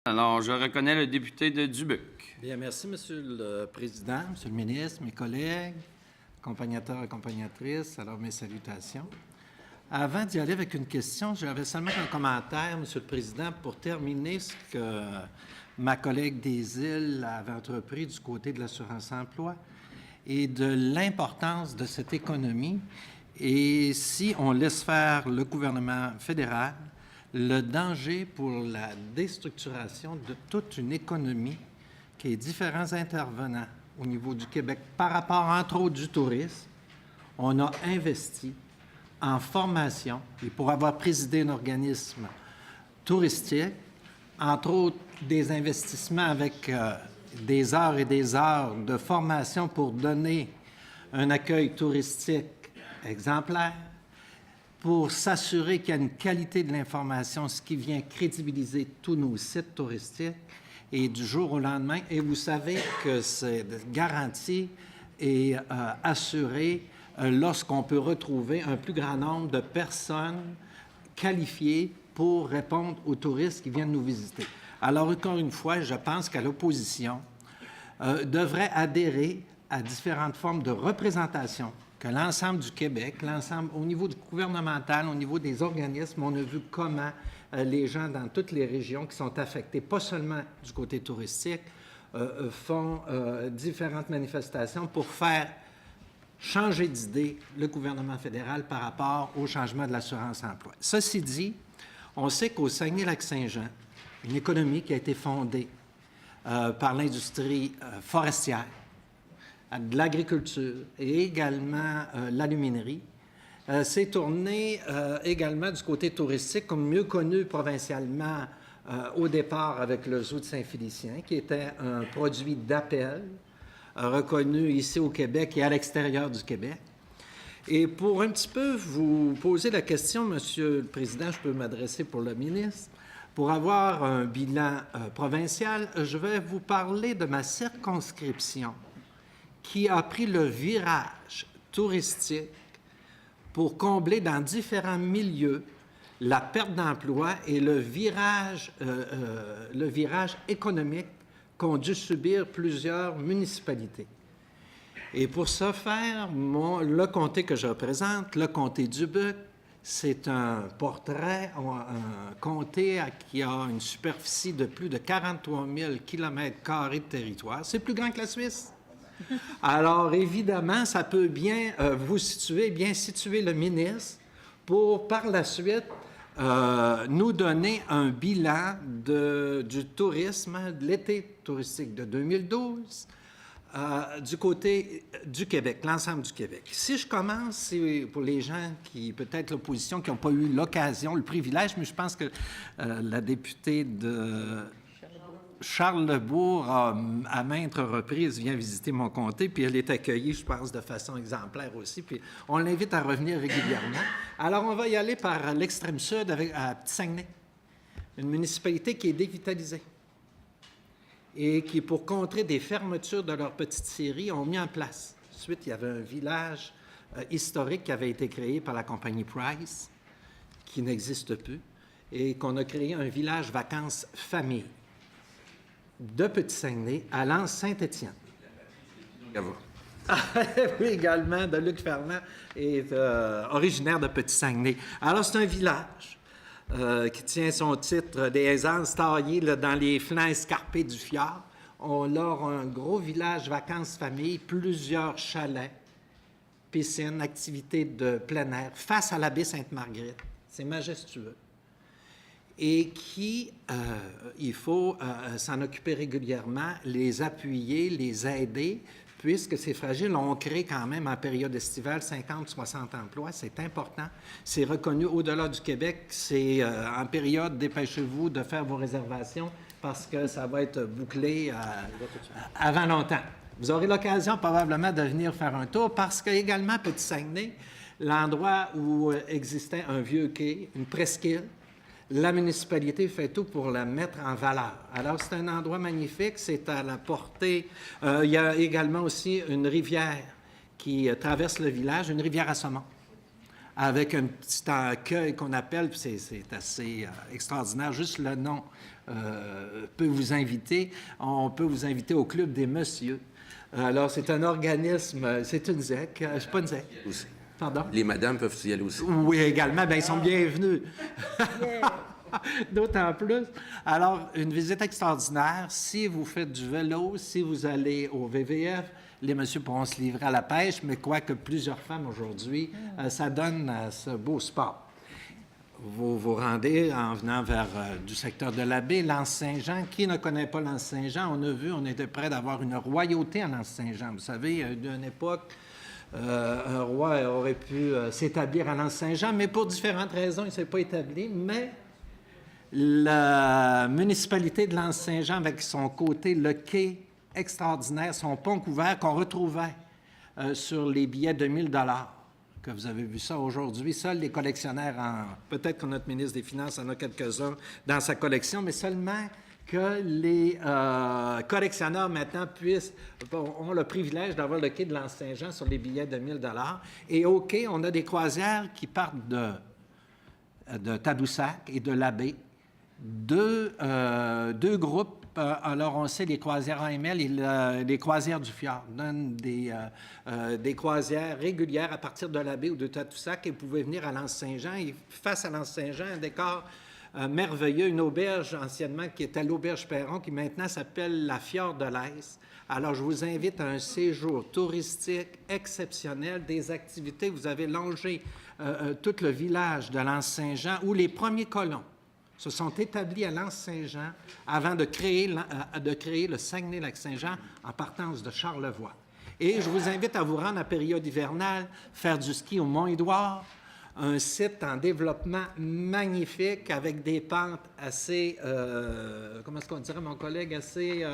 Alors, je reconnais le député de Dubuc. Bien, merci, Monsieur le Président, Monsieur le ministre, mes collègues, accompagnateurs et accompagnatrices. Alors, mes salutations. Avant d'y aller avec une question, j'avais seulement un commentaire, Monsieur le Président, pour terminer ce que ma collègue des Îles avait entrepris du côté de l'assurance-emploi et de l'importance de cette économie. Et si on laisse faire le gouvernement fédéral, le danger pour la déstructuration de toute une économie qui est différents intervenants au niveau du Québec par rapport, entre autres, du tourisme. On a investi en formation et pour avoir présidé un organisme touristique, entre autres, des investissements avec des heures et des heures de formation pour donner un accueil touristique exemplaire, pour s'assurer qu'il y a une qualité de l'information, ce qui vient crédibiliser tous nos sites touristiques. Et du jour au lendemain, et vous savez que cette garantie est assurée lorsqu'on peut retrouver un plus grand nombre de personnes qualifiées pour répondre aux touristes qui viennent nous visiter. Alors, encore une fois, je pense qu'à l'opposition devrait adhérer à différentes formes de représentation que l'ensemble du Québec, l'ensemble au niveau du gouvernemental, au niveau des organismes, on a vu comment les gens dans toutes les régions qui sont affectées, pas seulement du côté touristique, font différentes manifestations pour faire changer d'idée le gouvernement fédéral par rapport au changement de l'assurance-emploi. Ceci dit, on sait qu'au Saguenay-Lac-Saint-Jean, une économie qui a été fondée par l'industrie forestière, de l'agriculture et également l'aluminerie, s'est tournée également du côté touristique, comme mieux connu provincialement au départ avec le zoo de Saint-Félicien, qui était un produit d'appel reconnu ici au Québec et à l'extérieur du Québec. Et pour un petit peu vous poser la question, Monsieur le Président, je peux m'adresser pour le ministre, pour avoir un bilan provincial, je vais vous parler de ma circonscription qui a pris le virage touristique pour combler dans différents milieux la perte d'emploi et le virage économique qu'ont dû subir plusieurs municipalités. Et pour ce faire, le comté que je représente, le comté du Dubuc, c'est un portrait, un comté qui a une superficie de plus de 43 000 km² de territoire. C'est plus grand que la Suisse. Alors, évidemment, ça peut bien vous situer, bien situer le ministre pour, par la suite, nous donner un bilan du tourisme, de l'été touristique de 2012, du côté du Québec, l'ensemble du Québec. Si je commence, c'est pour les gens qui, peut-être l'opposition, qui n'ont pas eu l'occasion, le privilège, mais je pense que la députée de Charlesbourg, à maintes reprises, vient visiter mon comté, puis elle est accueillie, je pense, de façon exemplaire aussi, puis on l'invite à revenir régulièrement. Alors, on va y aller par l'extrême sud, à Petit-Saguenay, une municipalité qui est dévitalisée et qui, pour contrer des fermetures de leur petite série, ont mis en place. Ensuite, il y avait un village historique qui avait été créé par la compagnie Price, qui n'existe plus, et qu'on a créé un village vacances-famille de Petit-Saguenay à L'Anse-Saint-Étienne. Oui, également, de Luc Ferland est originaire de Petit-Saguenay. Alors, c'est un village qui tient son titre des aisances taillées dans les flancs escarpés du fjord. On a un gros village vacances-famille, plusieurs chalets, piscines, activités de plein air, face à la baie Sainte-Marguerite. C'est majestueux. Et qui, il faut s'en occuper régulièrement, les appuyer, les aider, puisque c'est fragile. On crée quand même en période estivale 50-60 emplois, c'est important. C'est reconnu au-delà du Québec. C'est en période, dépêchez-vous de faire vos réservations parce que ça va être bouclé avant longtemps. Vous aurez l'occasion probablement de venir faire un tour parce qu'également, Petit-Saguenay, l'endroit où existait un vieux quai, une presqu'île, la municipalité fait tout pour la mettre en valeur. Alors, c'est un endroit magnifique, c'est à la portée. Il y a également aussi une rivière qui traverse le village, une rivière à saumon, avec un petit accueil qu'on appelle, c'est assez extraordinaire, juste le nom peut vous inviter. On peut vous inviter au Club des Messieurs. Alors, c'est un organisme, c'est une ZEC, c'est pas une ZEC. Aussi. Pardon? Les madames peuvent y aller aussi. Oui, également, bien, ils sont bienvenus. D'autant plus. Alors, une visite extraordinaire. Si vous faites du vélo, si vous allez au VVF, les messieurs pourront se livrer à la pêche, mais quoique plusieurs femmes aujourd'hui, ça donne ce beau sport. Vous vous rendez en venant vers du secteur de la baie, l'Anse-Saint-Jean. Qui ne connaît pas l'Anse-Saint-Jean? On a vu, on était près d'avoir une royauté à l'Anse-Saint-Jean. Vous savez, d'une époque, un roi aurait pu s'établir à l'Anse-Saint-Jean, mais pour différentes raisons, il ne s'est pas établi. Mais la municipalité de l'Anse-Saint-Jean, avec son côté, le quai extraordinaire, son pont couvert qu'on retrouvait sur les billets de 1 000 $ que vous avez vu ça aujourd'hui. Seuls les collectionneurs, peut-être que notre ministre des Finances en a quelques-uns dans sa collection, mais seulement que les collectionneurs maintenant ont le privilège d'avoir le quai de l'Anse-Saint-Jean sur les billets de 1 000 $. Et au quai, on a des croisières qui partent de Tadoussac et de la baie. Deux groupes. Alors, on sait les croisières AML et les croisières du fjord donnent des croisières régulières à partir de la baie ou de Tadoussac et vous pouvez venir à l'Anse-Saint-Jean. Et face à l'Anse-Saint-Jean, un décor merveilleux, une auberge anciennement qui était l'auberge Perron, qui maintenant s'appelle la Fjord de l'Est. Alors, je vous invite à un séjour touristique exceptionnel, des activités. Vous avez longé tout le village de l'Anse-Saint-Jean où les premiers colons se sont établis à l'Anse-Saint-Jean avant de créer le Saguenay-Lac-Saint-Jean en partance de Charlevoix. Et je vous invite à vous rendre à période hivernale, faire du ski au Mont-Édouard, un site en développement magnifique avec des pentes assez, comment est-ce qu'on dirait, mon collègue, assez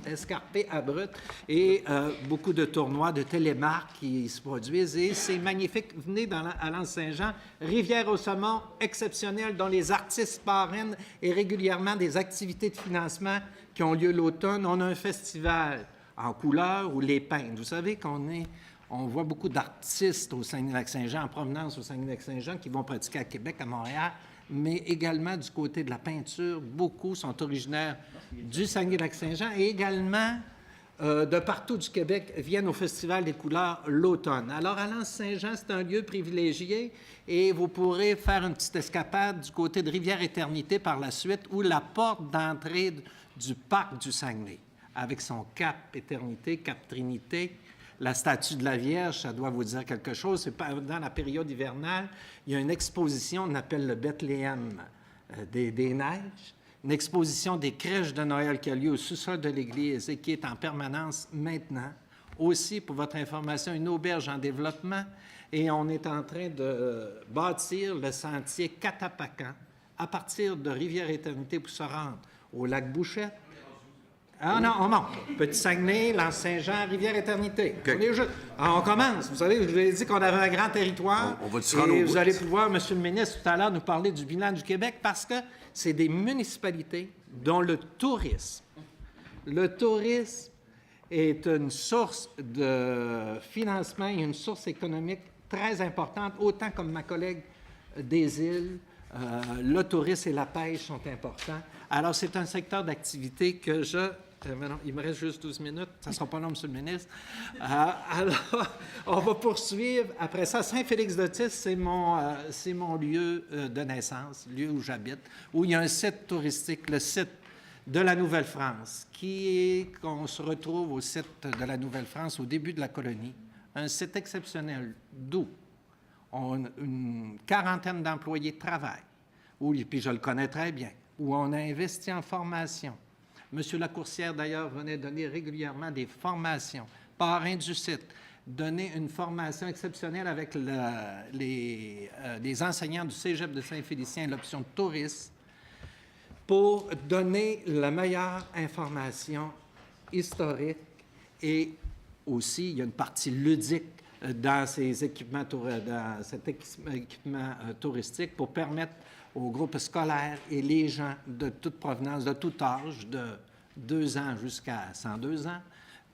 escarpées, abruptes, et beaucoup de tournois de télémarques qui se produisent. Et c'est magnifique. Venez à l'Anse-Saint-Jean, Rivière-au-Saumon, exceptionnelle, dont les artistes parrainent et régulièrement des activités de financement qui ont lieu l'automne. On a un festival en couleur ou les peintres. Vous savez on voit beaucoup d'artistes au Saguenay-Lac-Saint-Jean, en provenance au Saguenay-Lac-Saint-Jean, qui vont pratiquer à Québec, à Montréal, mais également du côté de la peinture. Beaucoup sont originaires du Saguenay-Lac-Saint-Jean et également de partout du Québec viennent au Festival des couleurs l'automne. Alors, à l'Anse-Saint-Jean, c'est un lieu privilégié et vous pourrez faire une petite escapade du côté de Rivière-Éternité par la suite, ou la porte d'entrée du parc du Saguenay, avec son Cap Éternité, Cap Trinité. La statue de la Vierge, ça doit vous dire quelque chose. C'est dans la période hivernale, il y a une exposition, on appelle le Bethléem des Neiges, une exposition des crèches de Noël qui a lieu au sous-sol de l'Église et qui est en permanence maintenant. Aussi, pour votre information, une auberge en développement et on est en train de bâtir le sentier Catapacan à partir de Rivière-Éternité pour se rendre au lac Bouchette. Ah non, on monte. Petit-Saguenay, l'Anse-Saint-Jean, Rivière-Éternité. Okay. On commence. Vous savez, je vous ai dit qu'on avait un grand territoire. On va se rendre au bout. Vous allez pouvoir, Monsieur le ministre, tout à l'heure, nous parler du bilan du Québec parce que c'est des municipalités dont le tourisme est une source de financement et une source économique très importante, autant comme ma collègue des îles. Le tourisme et la pêche sont importants. Alors, c'est un secteur d'activité que il me reste juste 12 minutes. Ça ne sera pas long, Monsieur le ministre. Alors, on va poursuivre. Après ça, Saint-Félix-de-Tis, c'est mon lieu de naissance, lieu où j'habite, où il y a un site touristique, le site de la Nouvelle-France, qu'on se retrouve au site de la Nouvelle-France au début de la colonie. Un site exceptionnel, d'où une quarantaine d'employés travaillent, puis je le connais très bien, où on a investi en formation. M. Lacourcière, d'ailleurs, venait donner régulièrement des formations. Parrain du site, donner une formation exceptionnelle avec les enseignants du Cégep de Saint-Félicien, l'option de tourisme, pour donner la meilleure information historique et aussi, il y a une partie ludique dans cet équipement touristique pour permettre aux groupes scolaires et les gens de toute provenance, de tout âge, de 2 ans jusqu'à 102 ans,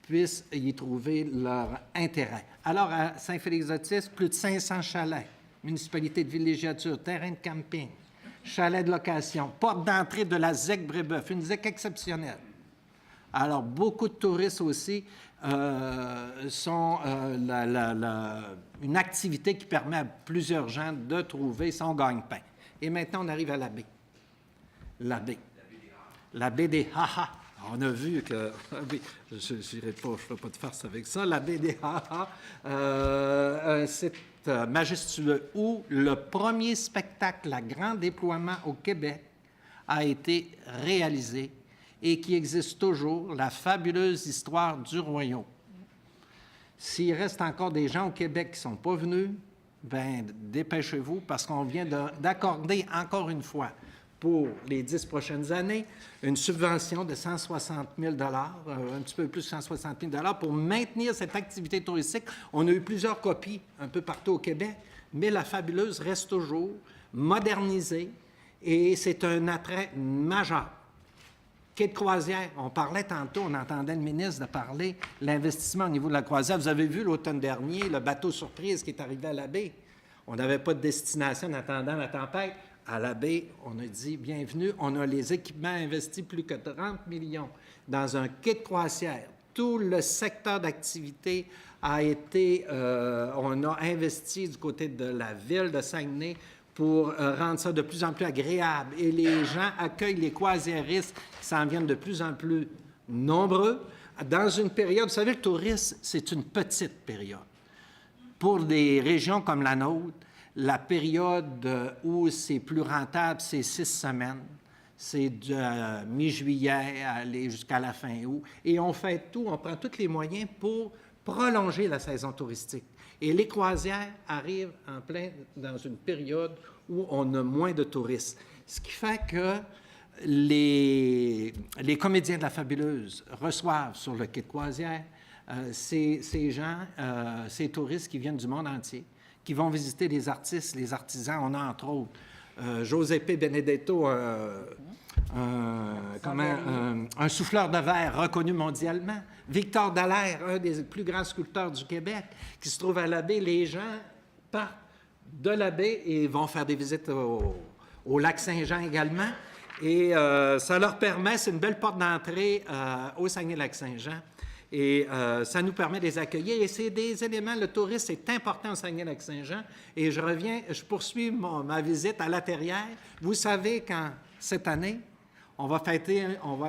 puissent y trouver leur intérêt. Alors, à Saint-Félix-de-Tis, plus de 500 chalets, municipalité de villégiature, terrain de camping, chalet de location, porte d'entrée de la ZEC Brébeuf, une ZEC exceptionnelle. Alors, beaucoup de touristes aussi sont une activité qui permet à plusieurs gens de trouver son gagne-pain. Et maintenant, on arrive à la baie. La baie. La baie des Ha-Ha. On a vu que... Oui, je ne ferai pas de farce avec ça. La baie des Ha-Ha, un site majestueux où le premier spectacle à grand déploiement au Québec a été réalisé et qui existe toujours, la fabuleuse histoire du royaume. S'il reste encore des gens au Québec qui ne sont pas venus, bien, dépêchez-vous parce qu'on vient d'accorder encore une fois pour les 10 prochaines années une subvention de 160 000 un petit peu plus de 160 000 pour maintenir cette activité touristique. On a eu plusieurs copies un peu partout au Québec, mais la fabuleuse reste toujours modernisée et c'est un attrait majeur. Quai de croisière, on parlait tantôt, on entendait le ministre de parler l'investissement au niveau de la croisière. Vous avez vu l'automne dernier, le bateau surprise qui est arrivé à la baie. On n'avait pas de destination en attendant la tempête. À la baie, on a dit bienvenue. On a les équipements investis plus que 30 millions dans un quai de croisière. Tout le secteur d'activité a été, on a investi du côté de la ville de Saguenay pour rendre ça de plus en plus agréable. Et les gens accueillent les croisiéristes qui s'en viennent de plus en plus nombreux. Dans une période, vous savez, le tourisme, c'est une petite période. Pour des régions comme la nôtre, la période où c'est plus rentable, c'est 6 semaines. C'est de mi-juillet à aller jusqu'à la fin août. Et on fait tout, on prend tous les moyens pour prolonger la saison touristique. Et les croisières arrivent en plein dans une période où on a moins de touristes. Ce qui fait que les comédiens de la Fabuleuse reçoivent sur le quai de croisière ces gens, ces touristes qui viennent du monde entier, qui vont visiter les artistes, les artisans. On a entre autres Giuseppe Benedetto, un souffleur de verre reconnu mondialement. Victor Dallaire, un des plus grands sculpteurs du Québec, qui se trouve à la baie. Les gens partent de la baie et vont faire des visites au lac Saint-Jean également. Et ça leur permet, c'est une belle porte d'entrée au Saguenay-Lac-Saint-Jean. Et ça nous permet de les accueillir. Et c'est des éléments, le tourisme est important au Saguenay-Lac-Saint-Jean. Et je poursuis ma visite à La Terrière. Vous savez quand, cette année, on va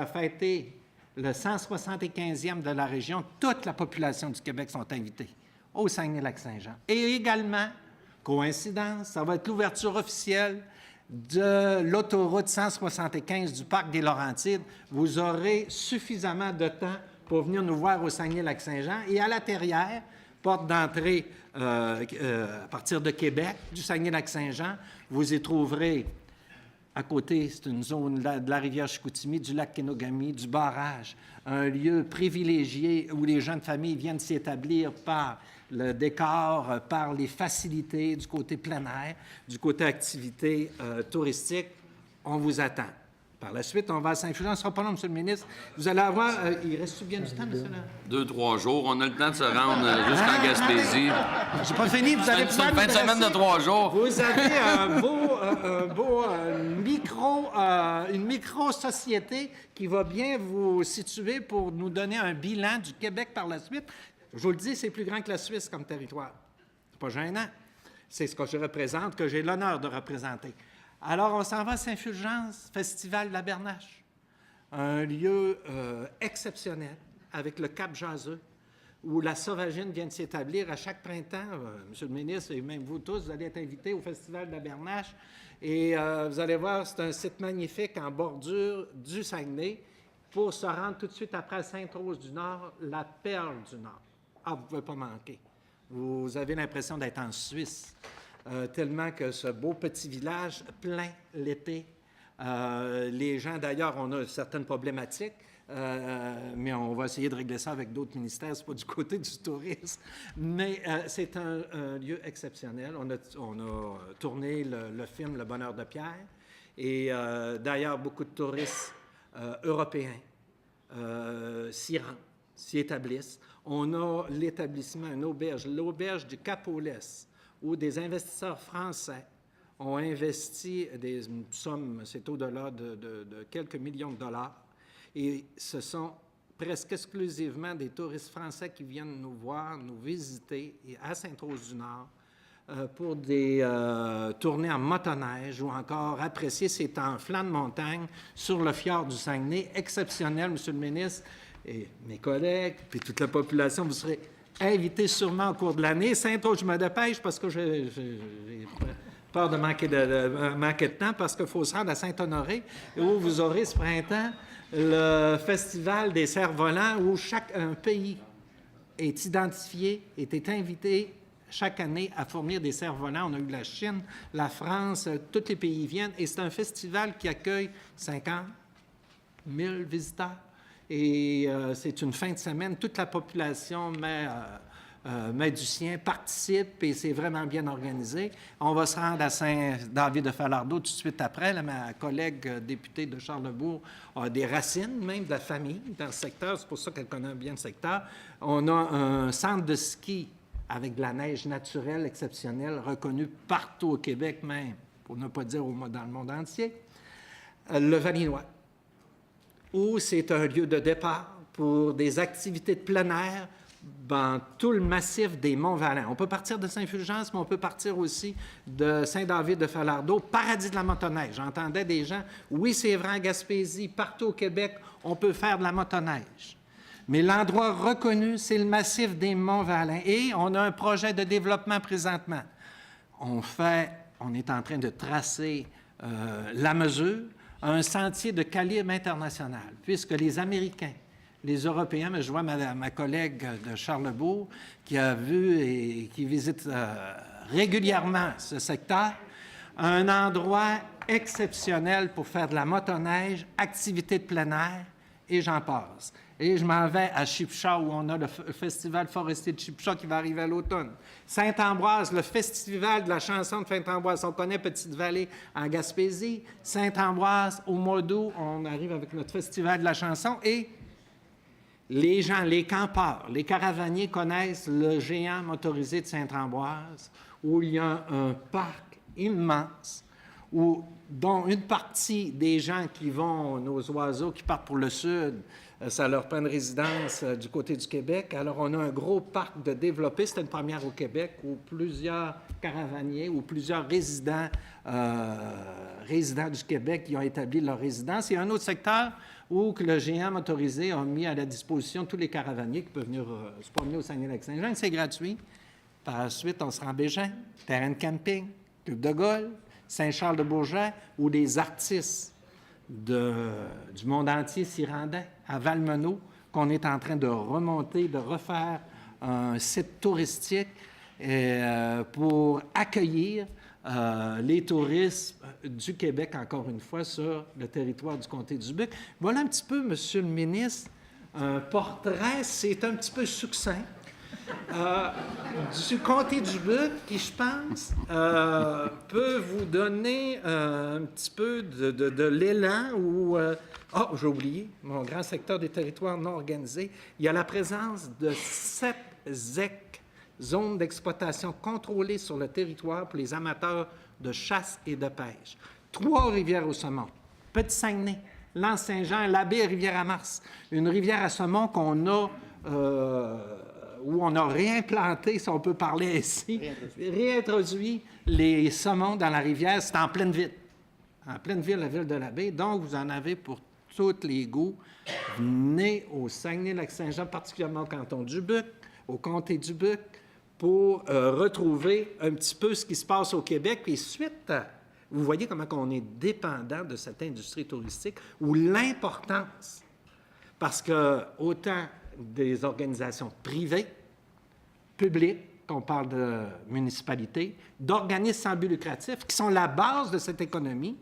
fêter le 175e de la région. Toute la population du Québec sont invités au Saguenay-Lac-Saint-Jean. Et également, coïncidence, ça va être l'ouverture officielle de l'autoroute 175 du parc des Laurentides. Vous aurez suffisamment de temps pour venir nous voir au Saguenay-Lac-Saint-Jean. Et à La Terrière, porte d'entrée à partir de Québec, du Saguenay-Lac-Saint-Jean, vous y trouverez à côté, c'est une zone de la rivière Chicoutimi, du lac Kenogami, du barrage, un lieu privilégié où les gens de famille viennent s'y établir par le décor, par les facilités du côté plein air, du côté activité touristique. On vous attend. Par la suite, on va à Saint-Fulgence. On ne sera pas long, M. le ministre. Vous allez avoir... il reste bien du temps, M. le... 2-3 jours. On a le temps de se rendre jusqu'en Gaspésie. J'ai pas fini. Vous allez pouvoir... C'est une fin de semaine de 3 jours. Vous avez une micro-société qui va bien vous situer pour nous donner un bilan du Québec par la suite. Je vous le dis, c'est plus grand que la Suisse comme territoire. C'est pas gênant. C'est ce que je représente, que j'ai l'honneur de représenter. Alors, on s'en va à Saint-Fulgence, Festival de la Bernache, un lieu exceptionnel avec le Cap Jaseux, où la Sauvagine vient de s'établir à chaque printemps. Monsieur le ministre et même vous tous, vous allez être invités au Festival de la Bernache. Et vous allez voir, c'est un site magnifique en bordure du Saguenay pour se rendre tout de suite après Sainte-Rose-du-Nord, la perle du Nord. Ah, vous ne pouvez pas manquer. Vous avez l'impression d'être en Suisse. Tellement que ce beau petit village plein l'été. Les gens, d'ailleurs, on a certaines problématiques, mais on va essayer de régler ça avec d'autres ministères. Ce n'est pas du côté du tourisme. Mais c'est un lieu exceptionnel. On a tourné le film Le Bonheur de Pierre. Et d'ailleurs, beaucoup de touristes européens s'y rendent, s'y établissent. On a l'établissement, une auberge, l'auberge du Cap-aux-Laisses, où des investisseurs français ont investi des sommes, c'est au-delà de quelques millions de dollars, et ce sont presque exclusivement des touristes français qui viennent nous voir, nous visiter à Sainte-Rose-du-Nord pour des tournées en motoneige ou encore apprécier ces temps flancs de montagne sur le fjord du Saguenay. Exceptionnel, Monsieur le ministre, et mes collègues, puis toute la population, vous serez invités sûrement au cours de l'année. Sainte-Rose, je me dépêche parce que j'ai peur de manquer de temps, parce qu'il faut se rendre à Saint-Honoré, où vous aurez ce printemps le Festival des cerfs-volants, où chaque pays est identifié, est invité chaque année à fournir des cerfs-volants. On a eu la Chine, la France, tous les pays viennent, et c'est un festival qui accueille 50 000 visiteurs. Et c'est une fin de semaine, toute la population met du sien, participe, et c'est vraiment bien organisé. On va se rendre à Saint-David-de-Falardeau tout de suite après. Là, ma collègue députée de Charlesbourg a des racines, même de la famille, dans le secteur. C'est pour ça qu'elle connaît bien le secteur. On a un centre de ski avec de la neige naturelle exceptionnelle, reconnu partout au Québec même, pour ne pas dire dans le monde entier. Le Valinois, où c'est un lieu de départ pour des activités de plein air dans tout le massif des Monts-Valin. On peut partir de Saint-Fulgence, mais on peut partir aussi de Saint-David-de-Falardeau, paradis de la motoneige. J'entendais des gens, oui, c'est vrai, en Gaspésie, partout au Québec, on peut faire de la motoneige. Mais l'endroit reconnu, c'est le massif des Monts-Valin. Et on a un projet de développement présentement. On est en train de tracer la mesure, un sentier de calibre international, puisque les Américains, les Européens, mais je vois ma collègue de Charlesbourg qui a vu et qui visite régulièrement ce secteur, un endroit exceptionnel pour faire de la motoneige, activités de plein air, et j'en passe. Et je m'en vais à Chipcha, où on a le festival forestier de Chipcha qui va arriver à l'automne. Saint-Ambroise, le festival de la chanson de Saint-Ambroise. On connaît Petite-Vallée en Gaspésie. Saint-Ambroise, au mois d'août, on arrive avec notre festival de la chanson. Et les gens, les campeurs, les caravaniers connaissent le géant motorisé de Saint-Ambroise, où il y a un parc immense, dont une partie des gens qui vont, nos oiseaux qui partent pour le sud, ça leur prend une résidence du côté du Québec. Alors, on a un gros parc de développé. C'était une première au Québec où plusieurs caravaniers ou plusieurs résidents du Québec qui ont établi leur résidence. Il y a un autre secteur où le géant motorisé a mis à la disposition tous les caravaniers qui peuvent venir se promener au Saguenay-Lac-Saint-Jean. C'est gratuit. Par la suite, on se rend à Bégin, terrain de camping, club de golf, Saint-Charles-de-Bourget, où les artistes du monde entier s'y rendaient, à Valmeneau, qu'on est en train de remonter, de refaire un site touristique pour accueillir les touristes du Québec, encore une fois, sur le territoire du comté du Buc. Voilà un petit peu, Monsieur le ministre, un portrait, c'est un petit peu succinct, du comté du Buc, qui, je pense, peut vous donner un petit peu de l'élan ou... j'ai oublié, mon grand secteur des territoires non organisés. Il y a la présence de 7 ZEC, zones d'exploitation contrôlées sur le territoire pour les amateurs de chasse et de pêche. 3 rivières au saumon, Petit-Saguenay, L'Anse-Saint-Jean, la baie Rivière-à-Mars, une rivière à saumon qu'on a... où on a réimplanté, si on peut parler ainsi, réintroduit les saumons dans la rivière. C'est en pleine ville. En pleine ville, la ville de la Baie. Donc, vous en avez pour tous les goûts. Venez au Saguenay-Lac-Saint-Jean, particulièrement au canton du Buc, au comté du Buc, pour retrouver un petit peu ce qui se passe au Québec. Et suite, vous voyez comment on est dépendant de cette industrie touristique, ou l'importance, parce que autant des organisations privées, publiques, qu'on parle de municipalités, d'organismes sans but lucratif, qui sont la base de cette économie,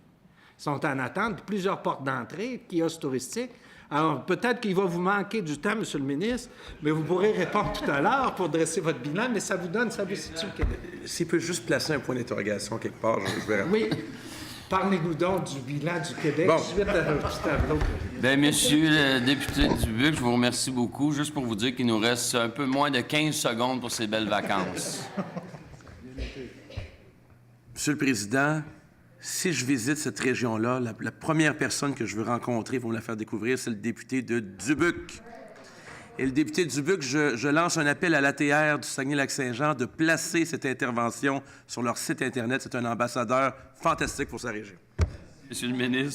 sont en attente de plusieurs portes d'entrée, kiosques touristiques. Alors, peut-être qu'il va vous manquer du temps, Monsieur le ministre, mais vous pourrez répondre tout à l'heure pour dresser votre bilan, mais ça vous situe le Québec. S'il peut juste placer un point d'interrogation quelque part, je vais répondre. Oui. Parlez-nous donc du bilan du Québec suite à un petit tableau. Bien, Monsieur le député du Buc, je vous remercie beaucoup. Juste pour vous dire qu'il nous reste un peu moins de 15 secondes pour ces belles vacances. Monsieur le Président, si je visite cette région-là, la première personne que je veux rencontrer, vous me la faire découvrir, c'est le député de Dubuque. Et le député de Dubuque, je lance un appel à l'ATR du Saguenay-Lac-Saint-Jean de placer cette intervention sur leur site Internet. C'est un ambassadeur fantastique pour sa région. Monsieur le ministre.